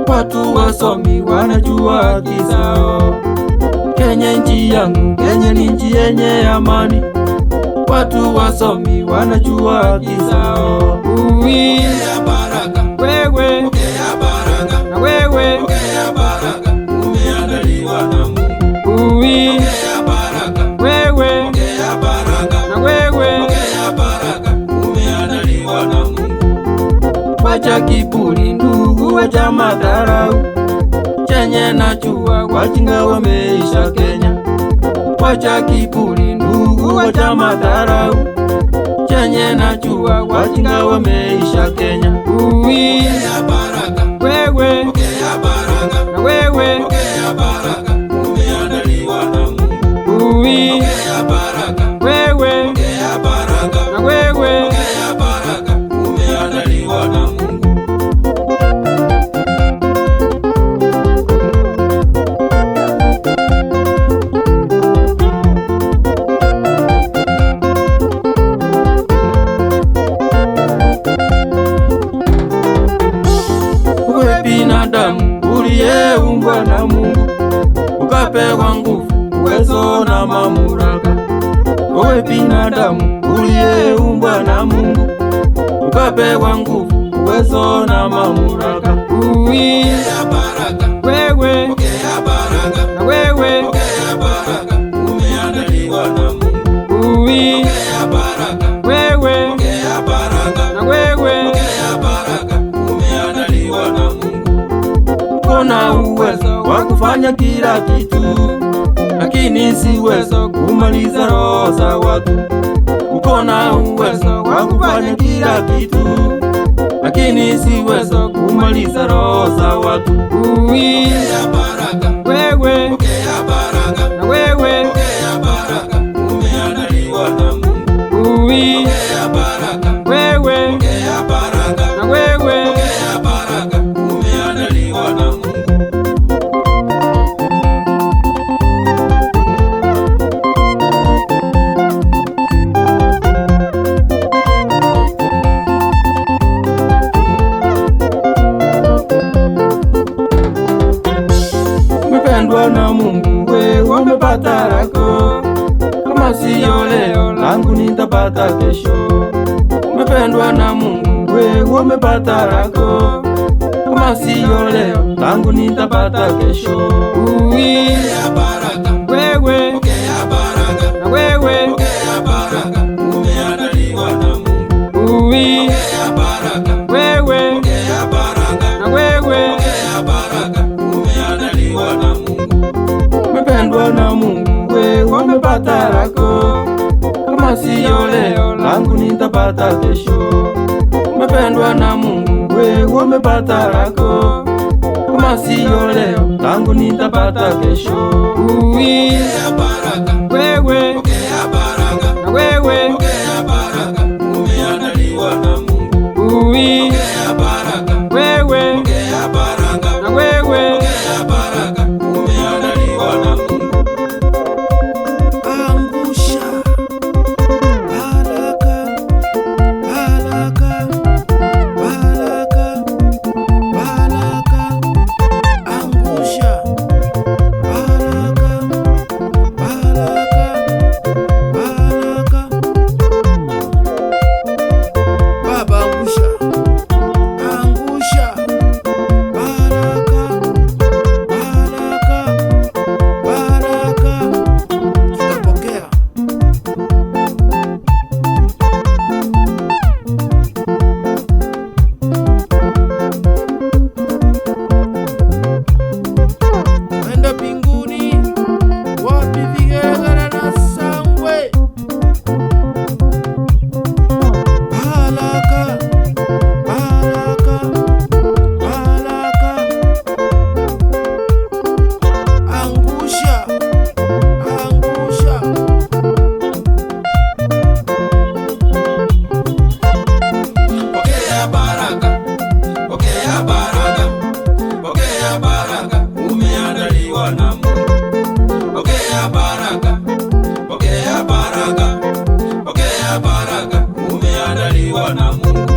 watu wasomi wanajua haki zao. Kenya nchi yangu, Kenya ni nchi yenye amani, watu wasomi wanajua haki zao. Pokea baraka, Wewe pokea baraka, na wewe, pokea baraka, umeandaliwa na Mungu. Pokea baraka, wewe pokea baraka, na wewe, pokea baraka, umeandaliwa na Mungu. wacha kiburi ndugu, wacha madharau, chenye najua wajinga wameisha Kenya. Wacha kiburi ndugu, wacha madharau, chenye najua wajinga wameisha Kenya. Pokea baraka, Wewe pokea baraka, na wewe, pokea baraka, umeandaliwa na Mungu. Pokea baraka, wewe pokea baraka, na wewe, pokea baraka, umeandaliwa na Mungu. uwe binadamu uliyeumbwa na Mungu, ukapewa nguvu, uwezo na mamlaka. Uwe binadamu uliyeumbwa na Mungu, ukapewa nguvu, uwezo na mamlaka. Pokea baraka, Wewe pokea baraka, na wewe, pokea baraka, umeandaliwa na Mungu. Pokea baraka, wewe pokea baraka, na wewe, pokea baraka, umeandaliwa na Mungu. kona uwezo wa kufanya kila kitu, lakini si uwezo kumaliza roho za watu. Uko na uwezo wa kufanya kila kitu, lakini si uwezo kumaliza roho za watu. Pokea baraka, Wewe pokea baraka, na wewe, pokea baraka, umeandaliwa na Mungu. Pokea baraka, wewe pokea baraka, na wewe, pokea baraka, umeandaliwa na Mungu. umependwa na Mungu, wewe umepata lako. Kama siyo leo, langu nitapata kesho. Umependwa na Mungu, wewe umepata lako. Kama siyo leo, langu nitapata kesho. Pokea baraka, Wewe pokea baraka, na wewe, pokea baraka, umeandaliwa na Mungu. Pokea baraka, wewe pokea baraka, na wewe, pokea baraka, umeandaliwa na Mungu. umependwa na Mungu, wewe umepata lako. Kama siyo leo, langu nitapata kesho. Umependwa na Mungu, wewe umepata lako. Kama siyo leo, langu nitapata kesho. Pokea baraka, Wewe pokea baraka, na wewe, pokea baraka, umeandaliwa na Mungu. Pokea baraka, wewe pokea baraka, na wewe, pokea baraka, umeandaliwa na Mungu. Angusha baraka, baraka, baraka, baraka, angusha baraka, baraka, baraka. Baba angusha, angusha baraka, baraka, baraka, tutapokea. Kwenda mbinguni, wapi vigelegele na shangwe. Baraka, baraka, baraka, angusha, angusha. Pokea baraka, pokea baraka, pokea baraka, umeandaliwa na Mungu. Pokea baraka, pokea baraka, pokea baraka, umeandaliwa na Mungu.